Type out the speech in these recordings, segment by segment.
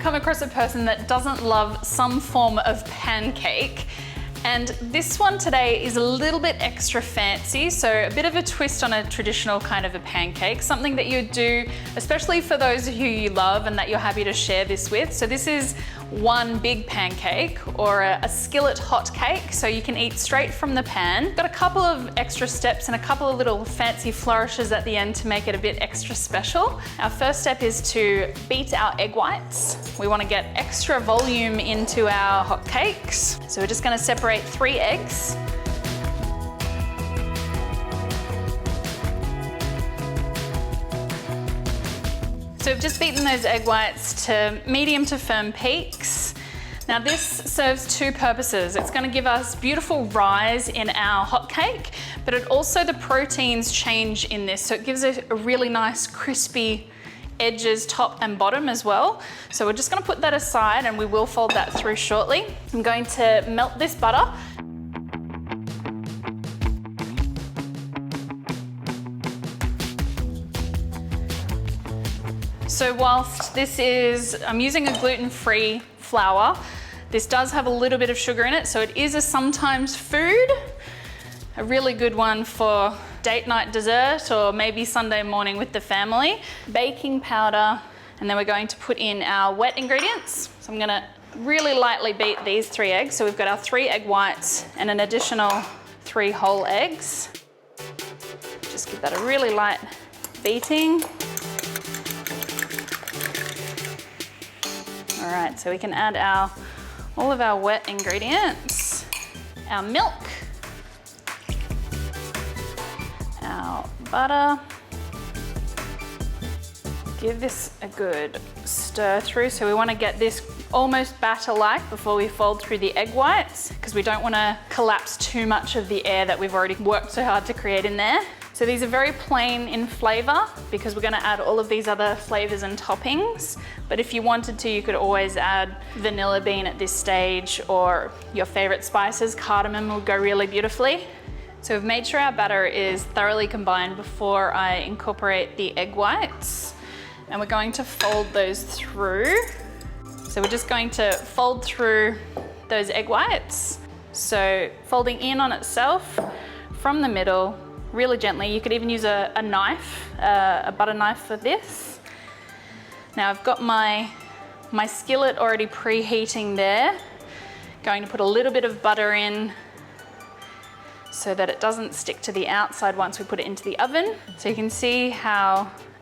come across a person that doesn't love some form of pancake. And this one today is a little bit extra fancy, so a bit of a twist on a traditional kind of a pancake, something that you do, especially for those who you love and that you're happy to share this with. So this is one big pancake, or a skillet hot cake, so you can eat straight from the pan. Got a couple of extra steps and a couple of little fancy flourishes at the end to make it a bit extra special. Our first step is to beat our egg whites. We want to get extra volume into our hot cakes. So we're just going to separate 3 eggs. So we've just beaten those egg whites to medium to firm peaks. Now this serves 2 purposes. It's going to give us beautiful rise in our hot cake, but it also, the proteins change in this, so it gives it a really nice crispy edges, top and bottom as well. So we're just going to put that aside and we will fold that through shortly. I'm going to melt this butter. So whilst this is, I'm using a gluten-free flour, this does have a little bit of sugar in it, so it is a sometimes food, a really good one for date night dessert or maybe Sunday morning with the family. Baking powder, and then we're going to put in our wet ingredients. So I'm gonna really lightly beat these 3 eggs. So we've got our 3 egg whites and an additional 3 whole eggs. Just give that a really light beating. All right, so we can add all of our wet ingredients, our milk, our butter. Give this a good stir through. So we want to get this almost batter-like before we fold through the egg whites, because we don't want to collapse too much of the air that we've already worked so hard to create in there. So these are very plain in flavor because we're going to add all of these other flavors and toppings. But if you wanted to, you could always add vanilla bean at this stage, or your favorite spices. Cardamom will go really beautifully. So we've made sure our batter is thoroughly combined before I incorporate the egg whites. And we're going to fold those through. So we're just going to fold through those egg whites. So folding in on itself from the middle, really gently. You could even use a knife, a butter knife for this. Now I've got my skillet already preheating there. Going to put a little bit of butter in so that it doesn't stick to the outside once we put it into the oven. So you can see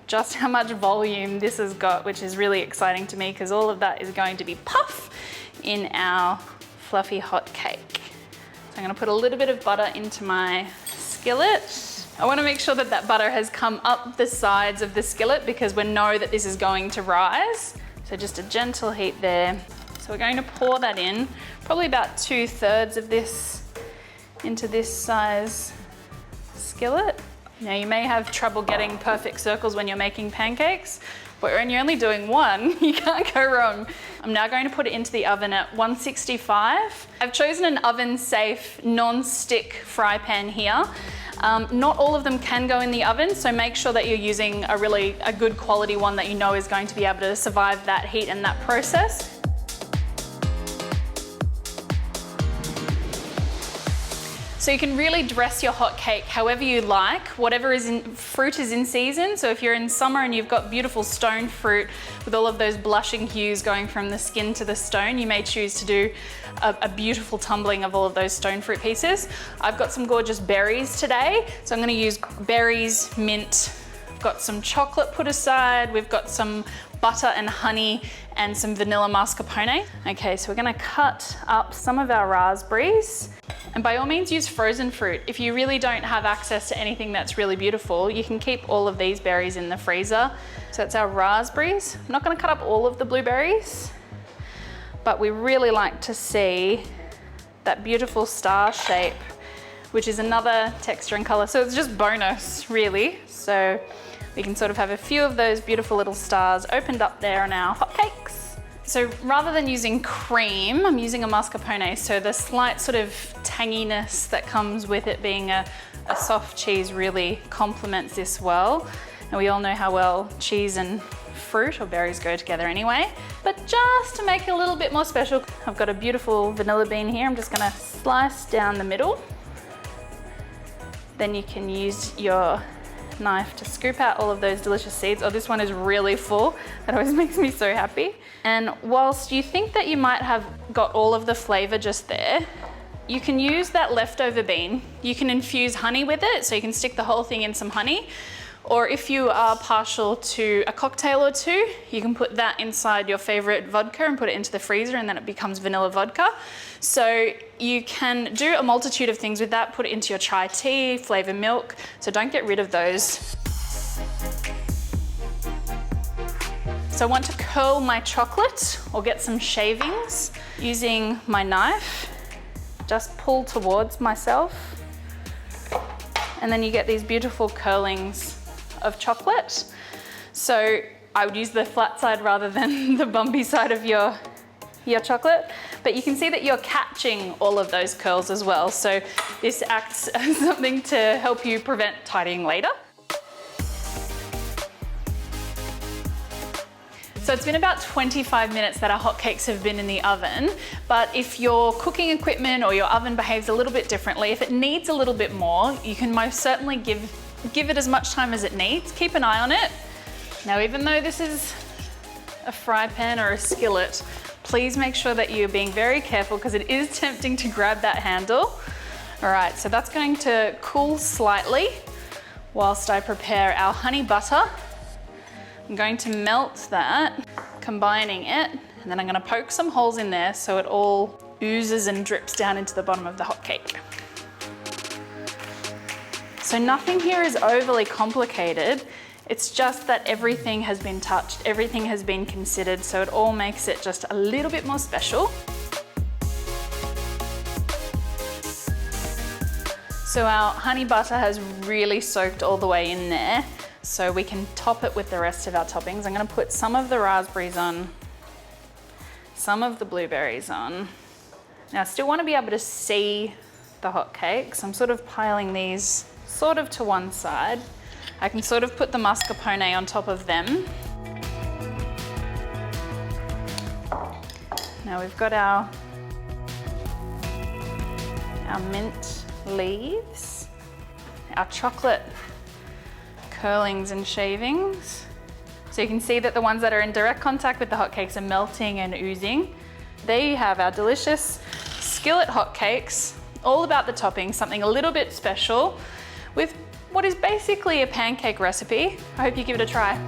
just how much volume this has got, which is really exciting to me because all of that is going to be puff in our fluffy hot cake. So I'm gonna put a little bit of butter into my skillet. I want to make sure that that butter has come up the sides of the skillet because we know that this is going to rise. So just a gentle heat there. So we're going to pour that in, probably about 2/3 of this into this size skillet. Now you may have trouble getting perfect circles when you're making pancakes, but when you're only doing one, you can't go wrong. I'm now going to put it into the oven at 165. I've chosen an oven-safe, non-stick fry pan here. Not all of them can go in the oven, so make sure that you're using a good quality one that you know is going to be able to survive that heat and that process. So you can really dress your hot cake however you like, whatever fruit is in season. So if you're in summer and you've got beautiful stone fruit with all of those blushing hues going from the skin to the stone, you may choose to do a beautiful tumbling of all of those stone fruit pieces. I've got some gorgeous berries today, so I'm gonna use berries, mint. I've got some chocolate put aside. We've got some butter and honey and some vanilla mascarpone. Okay, so we're gonna cut up some of our raspberries. And by all means use frozen fruit. If you really don't have access to anything that's really beautiful, you can keep all of these berries in the freezer. So that's our raspberries. I'm not gonna cut up all of the blueberries, but we really like to see that beautiful star shape, which is another texture and color. So it's just bonus, really. So we can sort of have a few of those beautiful little stars opened up there on our hotcakes. So rather than using cream, I'm using a mascarpone. So the slight sort of tanginess that comes with it being a soft cheese really complements this well. And we all know how well cheese and fruit or berries go together anyway. But just to make it a little bit more special, I've got a beautiful vanilla bean here. I'm just gonna slice down the middle. Then you can use your knife to scoop out all of those delicious seeds. Oh, this one is really full. That always makes me so happy. And whilst you think that you might have got all of the flavor just there, you can use that leftover bean. You can infuse honey with it, so you can stick the whole thing in some honey. Or if you are partial to a cocktail or two, you can put that inside your favorite vodka and put it into the freezer, and then it becomes vanilla vodka. So you can do a multitude of things with that, put it into your chai tea, flavor milk, so don't get rid of those. So I want to curl my chocolate or get some shavings using my knife. Just pull towards myself, and then you get these beautiful curlings of chocolate. So I would use the flat side rather than the bumpy side of your chocolate, but you can see that you're catching all of those curls as well. So this acts as something to help you prevent tidying later. So it's been about 25 minutes that our hotcakes have been in the oven, but if your cooking equipment or your oven behaves a little bit differently, if it needs a little bit more, you can most certainly give it as much time as it needs. Keep an eye on it. Now, even though this is a fry pan or a skillet, please make sure that you're being very careful because it is tempting to grab that handle. All right, so that's going to cool slightly whilst I prepare our honey butter. I'm going to melt that, combining it, and then I'm going to poke some holes in there so it all oozes and drips down into the bottom of the hot cake. So nothing here is overly complicated. It's just that everything has been touched, everything has been considered, so it all makes it just a little bit more special. So our honey butter has really soaked all the way in there. So we can top it with the rest of our toppings. I'm gonna put some of the raspberries on, some of the blueberries on. Now I still wanna be able to see the hot cakes. I'm sort of piling these sort of to one side. I can sort of put the mascarpone on top of them. Now we've got our mint leaves, our chocolate curlings and shavings. So you can see that the ones that are in direct contact with the hotcakes are melting and oozing. There you have our delicious skillet hotcakes, all about the topping, something a little bit special with what is basically a pancake recipe. I hope you give it a try.